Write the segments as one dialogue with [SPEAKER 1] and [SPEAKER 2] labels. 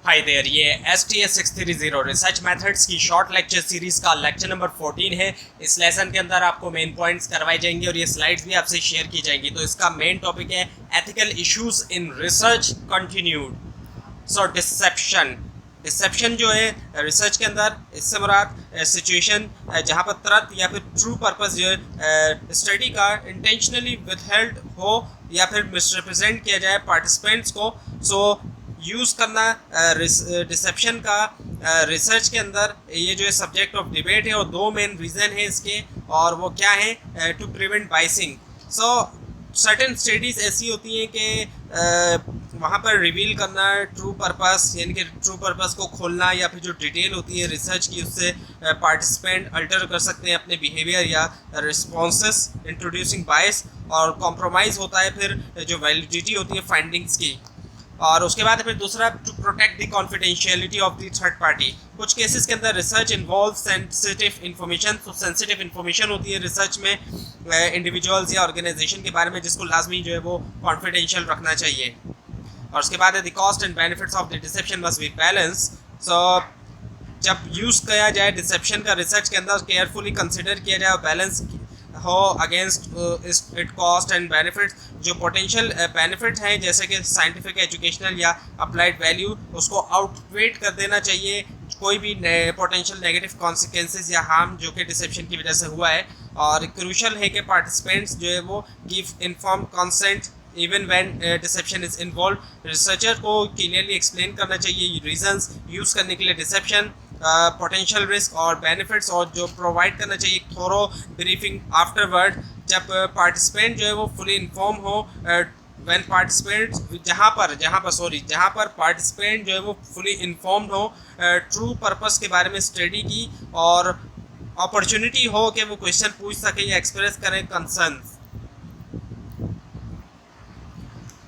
[SPEAKER 1] Hi there, ये STA630 research methods की short lecture series का लेक्चर नंबर 14 है। इस लेसन के अंदर आपको मेन पॉइंट्स करवाए जाएंगे और ये स्लाइड्स भी आपसे शेयर की जाएंगी। तो इसका मेन टॉपिक है ethical issues in research continued. So deception जो है रिसर्च के अंदर, इससे मुराद सिचुएशन जहाँ पर तर्क या फिर ट्रू पर्पस जो है स्टडी का इंटेंशनली विदहेल्ड हो या फिर मिसरिप्रेजेंट किया जाए पार्टिसिपेंट्स को। सो यूज़ करना डिसेप्शन का रिसर्च के अंदर, ये जो है सब्जेक्ट ऑफ डिबेट है और दो मेन रीज़न है इसके, और वो क्या है to prevent biasing. So certain studies ऐसी होती हैं कि वहाँ पर रिवील करना ट्रू पर्पस, यानी कि ट्रू पर्पस को खोलना या फिर जो डिटेल होती है रिसर्च की, उससे पार्टिसिपेंट अल्टर कर सकते हैं अपने बिहेवियर या रिस्पॉन्सेस, इंट्रोड्यूसिंग बाइस, और कॉम्प्रोमाइज़ होता है फिर जो वैलिडिटी होती है फाइंडिंग्स की। और उसके बाद फिर दूसरा, to protect the confidentiality of the third party. कुछ केसेस के अंदर रिसर्च इन्वॉल्व सेंसिटिव इन्फॉर्मेशन, तो सेंसिटिव इन्फॉर्मेशन होती है रिसर्च में इंडिविजुअल्स या ऑर्गेनाइजेशन के बारे में, जिसको लाजमी जो है वो कॉन्फिडेंशियल रखना चाहिए। और उसके बाद the cost and benefits of the deception must be balance. So जब यूज़ किया जाए डिसेप्शन का रिसर्च के अंदर, केयरफुली कंसिडर किया जाए और बैलेंस हो against it cost and benefits. जो पोटेंशियल बेनिफिट हैं जैसे कि साइंटिफिक, एजुकेशनल या अप्लाइड वैल्यू, उसको आउटवेट कर देना चाहिए कोई भी पोटेंशियल नेगेटिव कॉन्सिक्वेंसेस या हार्म जो कि डिसेप्शन की वजह से हुआ है। और क्रूशल है कि पार्टिसिपेंट्स जो है वो give inform consent even when deception is involve. Researcher को क्लियरली एक्सप्लेन करना चाहिए रीजंस यूज़ करने के लिए डिसेप्शन, पोटेंशियल रिस्क और बेनिफिट्स, और जो प्रोवाइड करना चाहिए थोरो ब्रीफिंग आफ्टरवर्ड, जब पार्टिसिपेंट जो है वो फुली इन्फॉर्म हो। व्हेन पार्टिसिपेंट जहाँ पर पार्टिसिपेंट जो है वो फुली इन्फॉर्म्ड हो ट्रू पर्पस के बारे में स्टडी की, और अपॉर्चुनिटी हो कि वो क्वेश्चन पूछ सके या एक्सप्रेस करें कंसर्न्स।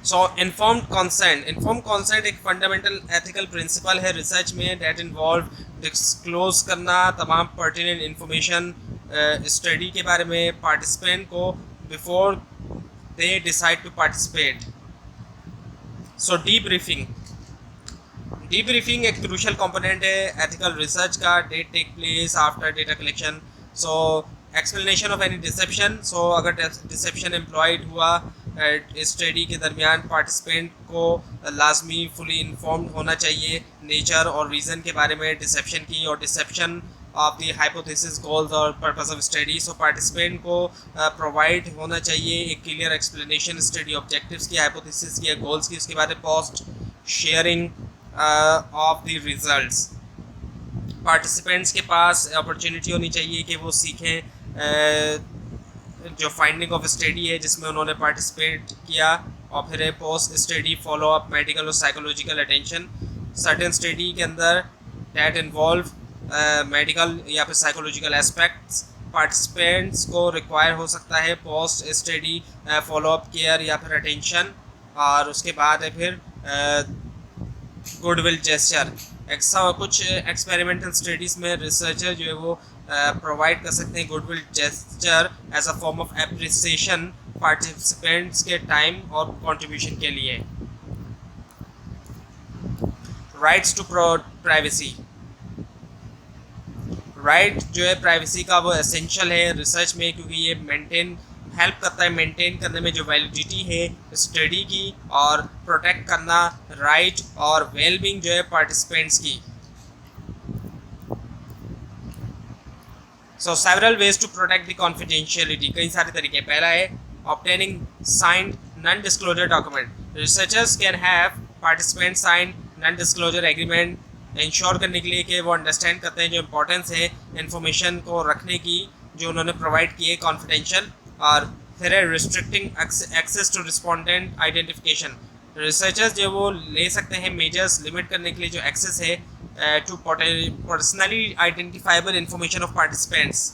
[SPEAKER 1] सो इन्फॉर्म्ड कंसेंट एक फंडामेंटल एथिकल प्रिंसिपल है रिसर्च में, डेट इन्वॉल्व डिस्क्लोज करना तमाम पर्टिनेंट इंफॉर्मेशन स्टडी के बारे में पार्टिसिपेंट को before they decide to participate. So debriefing एक क्रूशल कंपोनेंट है एथिकल रिसर्च का। That take place after data collection. So explanation of any deception. So अगर डिसेप्शन एम्प्लॉयड हुआ स्टडी के दरमियान, पार्टिसिपेंट को लाजमी फुली इन्फॉर्म्ड होना चाहिए नेचर और रीज़न के बारे में डिसेप्शन की, और deception of the hypothesis, goals और purpose of study. So participant को प्रोवाइड होना चाहिए एक क्लियर एक्सप्लेनेशन स्टडी ऑब्जेक्टिव्स की, हाइपोथेसिस की, गोल्स की। उसके बाद post sharing of the results. Participants के पास अपॉर्चुनिटी होनी चाहिए कि वो सीखें जो फाइंडिंग ऑफ स्टडी है जिसमें उन्होंने पार्टिसिपेट किया, और फिर post study follow up, medical और साइकोलॉजिकल अटेंशन। सर्टेन स्टडी के अंदर डेट इन्वॉल्व मेडिकल या फिर साइकोलॉजिकल एस्पेक्ट्स, पार्टिसिपेंट्स को रिक्वायर हो सकता है post study follow up care या फिर अटेंशन। और उसके बाद है फिर गुडविल जेस्चर। कुछ एक्सपेरिमेंटल स्टडीज़ में रिसर्चर जो है वो प्रोवाइड कर सकते हैं goodwill gesture as a form of appreciation participants के टाइम और कंट्रीब्यूशन के लिए। Rights to privacy. राइट जो है प्राइवेसी का वो एसेंशियल है रिसर्च में, क्योंकि ये हेल्प करता है मेंटेन करने में जो वैलिडिटी है स्टडी की, और प्रोटेक्ट करना राइट और वेलबींग जो है पार्टिसिपेंट्स की। So several ways to protect the confidentiality, कई सारे तरीके। पहला है obtaining signed non disclosure document. Researchers can have participant sign non disclosure agreement, ensure करने के लिए कि वो अंडरस्टैंड करते हैं जो इम्पोर्टेंस है इन्फॉर्मेशन को रखने की जो उन्होंने प्रोवाइड की है कॉन्फिडेंशियल। और फिर है restricting access to respondent identification. Researchers जो वो ले सकते हैं मेजर्स लिमिट करने के लिए जो एक्सेस है to personally identifiable information of participants.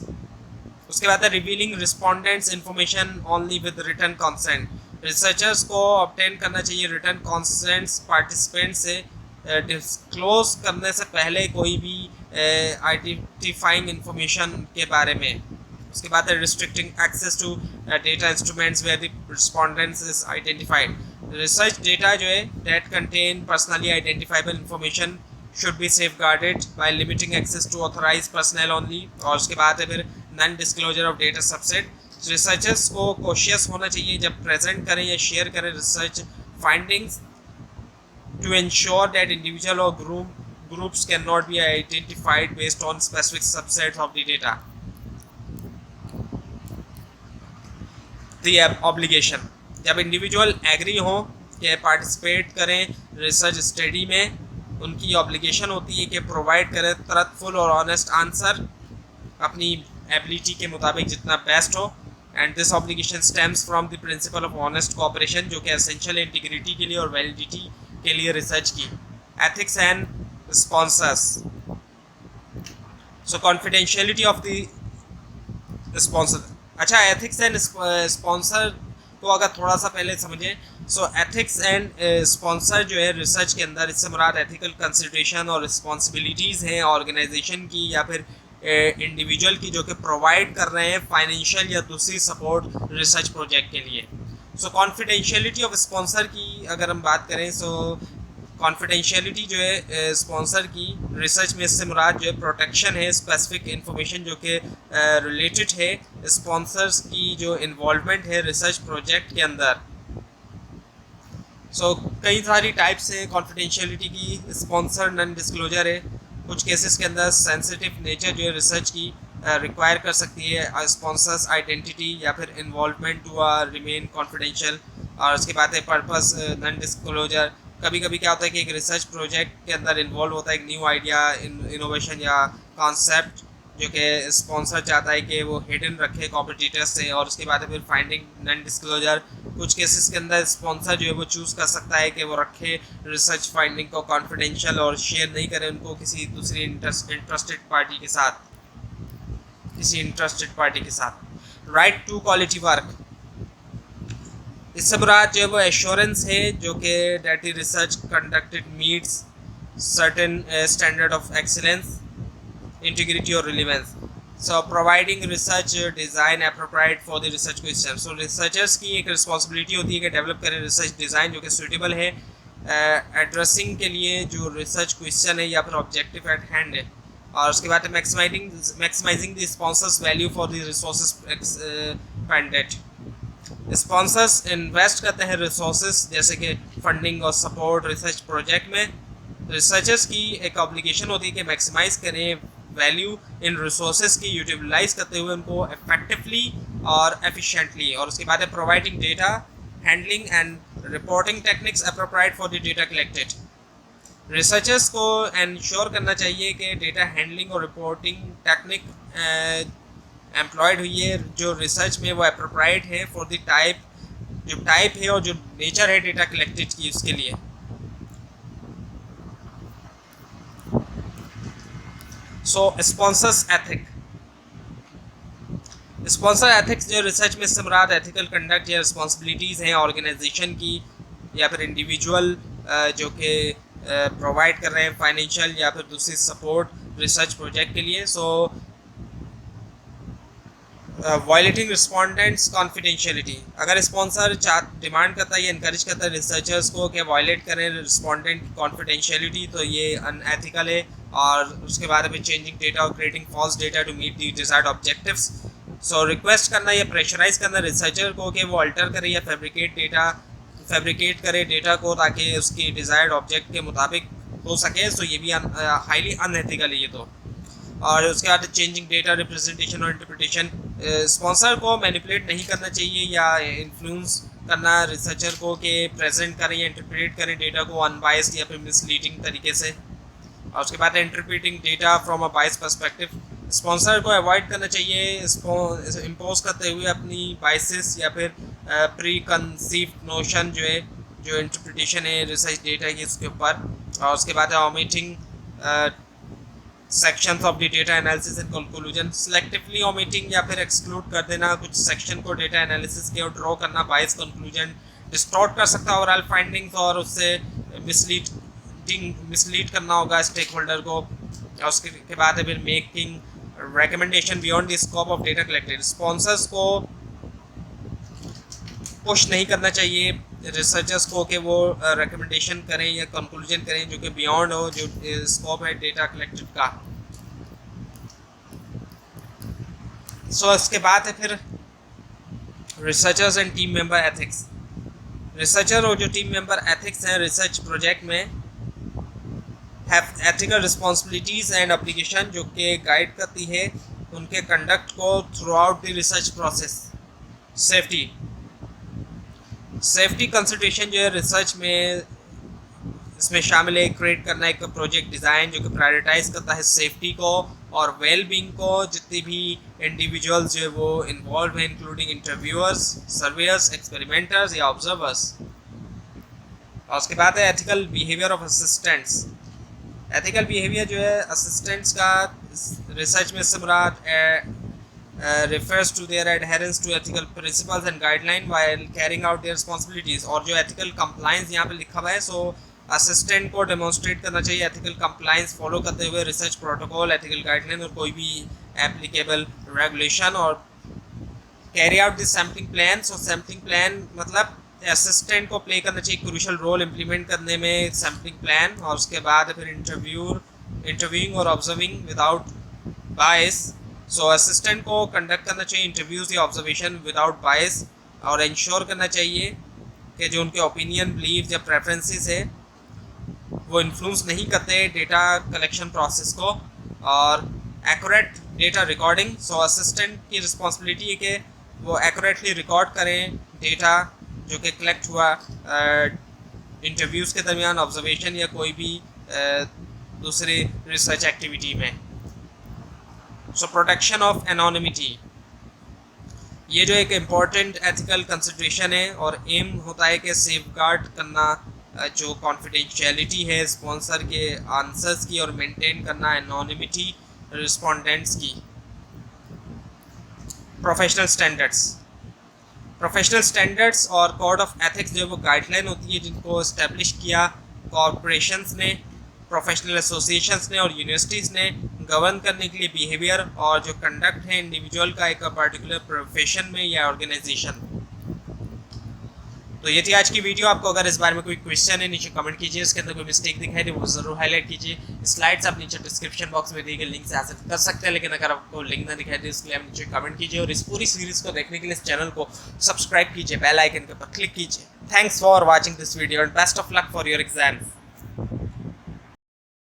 [SPEAKER 1] उसके बाद है revealing respondents information only with return consent. Researchers को ऑब्टेन करना चाहिए रिटर्न कंसेंट्स पार्टिसिपेंट से डिस्क्लोज करने से पहले कोई भी आइडेंटिफाइंग इंफॉर्मेशन के बारे में। उसके बाद है restricting access to data instruments where the respondents is identified. Research data जो है that contain personally identifiable information should be safeguarded by limiting access to authorise personal only. और उसके बाद है फिर non disclosure of data subset. Researchers को cautious होना चाहिए जब प्रेजेंट करें या शेयर करें research findings to ensure that individual or groups cannot be identified based on specific subsets of the data. The obligation, जब इंडिविजुअल एग्री हो कि पार्टिसिपेट करें रिसर्च स्टडी में, उनकी ऑब्लिगेशन होती है कि प्रोवाइड करें ट्रुथफुल और ऑनेस्ट आंसर अपनी एबिलिटी के मुताबिक जितना बेस्ट हो। And this obligation stems from the principle of honest cooperation, जो कि एसेंशियल इंटीग्रिटी के लिए और वैलिडिटी के लिए रिसर्च की। Ethics and sponsors, so confidentiality of the sponsor. अच्छा, एथिक्स एंड स्पॉन्सर को अगर थोड़ा सा पहले समझें, सो एथिक्स एंड स्पॉन्सर जो है रिसर्च के अंदर, इससे मुराद एथिकल कंसिडरेशन और रिस्पॉन्सिबिलिटीज़ हैं ऑर्गेनाइजेशन की या फिर इंडिविजुअल की, जो कि प्रोवाइड कर रहे हैं फाइनेंशियल या दूसरी सपोर्ट रिसर्च प्रोजेक्ट के लिए। सो कॉन्फिडेंशियलिटी ऑफ स्पॉन्सर की अगर हम बात करें, सो कॉन्फिडेंशियलिटी जो है स्पॉन्सर की रिसर्च में, इससे मुराद जो है प्रोटेक्शन है स्पेसिफिक इंफॉर्मेशन जो कि रिलेटेड है स्पॉन्सर्स की जो इन्वॉल्वमेंट है रिसर्च प्रोजेक्ट के अंदर। सो कई सारी टाइप्स हैं कॉन्फिडेंशियलिटी की। स्पॉन्सर नॉन डिस्क्लोजर है, कुछ केसेस के अंदर सेंसिटिव नेचर जो है रिसर्च की रिक्वायर कर सकती है स्पॉन्सर्स आइडेंटिटी या फिर इन्वॉल्वमेंट टू रिमेन कॉन्फिडेंशियल। और उसके बाद है पर्पस नॉन डिस्क्लोजर। कभी कभी क्या होता है कि एक रिसर्च प्रोजेक्ट के अंदर इन्वॉल्व होता है एक न्यू आइडिया, इनोवेशन या कॉन्सेप्ट, जो कि स्पॉन्सर चाहता है कि वो हिडन रखे कॉम्पिटिटर्स से। और उसके बाद फिर फाइंडिंग नॉन डिस्क्लोजर, कुछ केसेस के अंदर स्पॉन्सर जो है वो चूज़ कर सकता है कि वो रखे रिसर्च फाइंडिंग को कॉन्फिडेंशियल और शेयर नहीं करे उनको किसी दूसरी इंटरेस्टेड पार्टी के साथ, राइट टू क्वालिटी वर्क, इससे मुराद जो है वो एश्योरेंस है जो कि that research conducted meets certain standard of excellence, integrity और relevance. So providing research design appropriate for the research question. So researchers की एक रिस्पॉन्सिबिलिटी होती है कि डेवलप करें रिसर्च डिज़ाइन जो कि सूटेबल है एड्रेसिंग के लिए जो रिसर्च क्वेश्चन है या फिर ऑब्जेक्टिव एट हैंड है। और उसके बाद maximising the sponsors value for the resources expended. Sponsors invest करते हैं रिसोर्सेज जैसे कि फंडिंग और सपोर्ट रिसर्च प्रोजेक्ट में। रिसर्चर्स की एक ऑब्लिगेशन होती है कि मैक्सिमाइज करें वैल्यू इन रिसोर्सेज की यूटिलाइज करते हुए उनको इफेक्टिवली और एफिशिएंटली। और उसके बाद है providing data handling and reporting techniques appropriate for the data collected. Researchers को इंश्योर करना चाहिए कि डेटा हैंडलिंग और रिपोर्टिंग टेक्निक एम्प्लॉयड हुई है जो रिसर्च में वो एप्रोप्रिएट है फॉर द टाइप है और जो नेचर है डेटा कलेक्टेड की उसके लिए। सो स्पॉन्सर्स एथिक, स्पॉन्सर एथिक्स जो रिसर्च में मुराद एथिकल कंडक्ट या रिस्पॉन्सिबिलिटीज़ हैं ऑर्गेनाइजेशन की या फिर इंडिविजुअल जो कि प्रोवाइड कर रहे हैं फाइनेंशियल या फिर दूसरी सपोर्ट रिसर्च प्रोजेक्ट के लिए। सो वायलेटिंग रिस्पोंडेंट्स कॉन्फिडेंशियलिटी, अगर स्पॉन्सर डिमांड करता है या इनकरेज करता है रिसर्चर्स को कि वायलेट करें रिस्पोंडेंट कॉन्फिडेंशियलिटी तो ये अनएथिकल है। और उसके बाद में चेंजिंग डेटा और creating false data to meet the desired objectives. So request करना या प्रेशराइज करना रिसर्चर को कि वो अल्टर करे या फैब्रिकेट करे डेटा को ताकि उसकी डिजायर्ड ऑब्जेक्ट के मुताबिक हो सके, सो ये भी हाईली अनएथिकल है ये तो। और उसके बाद चेंजिंग डेटा रिप्रेजेंटेशन और इंटरप्रिटेशन, स्पॉन्सर को मैनिपुलेट नहीं करना चाहिए या इन्फ्लुएंस करना रिसर्चर को कि प्रेजेंट करें या इंटरप्रेट करें डेटा को अनबायस्ड या फिर मिसलीडिंग तरीके से। और उसके बाद interpreting data from a bias perspective, sponsor को अवॉइड करना चाहिए इम्पोज करते हुए अपनी बायसेस या फिर प्री कंसीव्ड नोशन जो है जो इंटरप्रिटेशन है रिसर्च डेटा की उसके ऊपर। और उसके बाद omitting sections of the data analysis and conclusion, selectively omitting या फिर एक्सक्लूड कर देना कुछ सेक्शन को डेटा एनालिसिस के और ड्रॉ करना बायस कंक्लूजन डिस्टॉर्ट कर सकता है ओवरऑल फाइंडिंग्स और उससे मिसलीड करना होगा स्टेक होल्डर को। और उसके बाद है फिर making recommendation beyond the scope of data collected, sponsors को पुश नहीं करना चाहिए रिसर्चर्स को कि वो रिकमेंडेशन करें या कंक्लूजन करें जो कि बियॉन्ड हो जो स्कोप है डेटा कलेक्टेड का। सो इसके बाद है फिर researchers and team member ethics. Researcher और जो टीम मेंबर एथिक्स हैं रिसर्च प्रोजेक्ट में have ethical responsibilities and application जो कि गाइड करती है उनके कंडक्ट को through out the research process. Safety consideration जो है रिसर्च में इसमें शामिल है क्रिएट करना एक प्रोजेक्ट डिज़ाइन जो कि प्रायोरिटाइज करता है सेफ्टी को और वेल बींग को जितने भी इंडिविजुअल्स जो है वो इन्वॉल्व हैं इंक्लूडिंग इंटरव्यूअर्स, सर्वेयर्स, एक्सपेरिमेंटर्स या ऑब्जर्वर्स। और उसके बाद है ethical behaviour of assistants. Ethical behaviour जो है असिस्टेंट्स का रिसर्च में मुराद refers to their adherence to ethical principles and guidelines while carrying out their responsibilities। और जो ethical compliance यहाँ पे लिखा हुआ है सो असिस्टेंट को डेमोन्स्ट्रेट करना चाहिए ethical compliance फॉलो करते हुए रिसर्च प्रोटोकॉल, ethical guideline और कोई भी एप्लीकेबल रेगुलेशन और carry out this sampling plan. So sampling plan मतलब असिस्टेंट को प्ले करना चाहिए क्रूशल रोल इम्प्लीमेंट करने में सैम्पलिंग प्लान। और उसके बाद फिर इंटरव्यूइंग और ऑब्जर्विंग विदाउट बायस। सो असिस्टेंट को कंडक्ट करना चाहिए इंटरव्यूज़ या ऑब्जर्वेशन विदाउट बायस और इंश्योर करना चाहिए कि जो उनके ओपिनियन, बिलीव या प्रेफरेंसेस है वो इन्फ्लुएंस नहीं करते डेटा कलेक्शन प्रोसेस को। और एक्यूरेट डेटा रिकॉर्डिंग। सो असिस्टेंट की रिस्पॉन्सिबिलिटी है कि वो एक्यूरेटली रिकॉर्ड करें डेटा जो कि कलेक्ट हुआ इंटरव्यूज़ के दरमियान, ऑब्जर्वेशन या कोई भी दूसरी रिसर्च एक्टिविटी में। सो प्रोटेक्शन ऑफ एनोनिमिटी ये जो एक इम्पॉर्टेंट एथिकल कंसिडरेशन है और एम होता है कि सेफगार्ड करना जो कॉन्फिडेंशियलिटी है स्पॉन्सर के आंसर्स की और मेंटेन करना एनोनिमिटी रिस्पोंडेंट्स की। प्रोफेशनल स्टैंडर्ड्स और कोड ऑफ एथिक्स जो वो गाइडलाइन होती है जिनको इस्टेब्लिश किया कॉरपोरेशंस ने, प्रोफेशनल एसोसिएशंस ने और यूनिवर्सिटीज़ ने गवर्न करने के लिए बिहेवियर और जो कंडक्ट है इंडिविजुअल का एक पर्टिकुलर प्रोफेशन में या ऑर्गेनाइजेशन। तो ये थी आज की वीडियो। आपको अगर इस बारे में कोई क्वेश्चन है नीचे कमेंट कीजिए, इसके अंदर कोई मिस्टेक दिखाई दे वो ज़रूर हाईलाइट कीजिए। स्लाइड्स आप नीचे डिस्क्रिप्शन बॉक्स में दिए गए लिंक से हासिल कर सकते हैं, लेकिन अगर आपको लिंक ना दिखाई दे इसके लिए आप नीचे कमेंट कीजिए और इस पूरी सीरीज़ को देखने के लिए इस चैनल को सब्सक्राइब कीजिए, बेल आइकन के ऊपर क्लिक कीजिए। Thanks for watching this video and best of luck for your exams.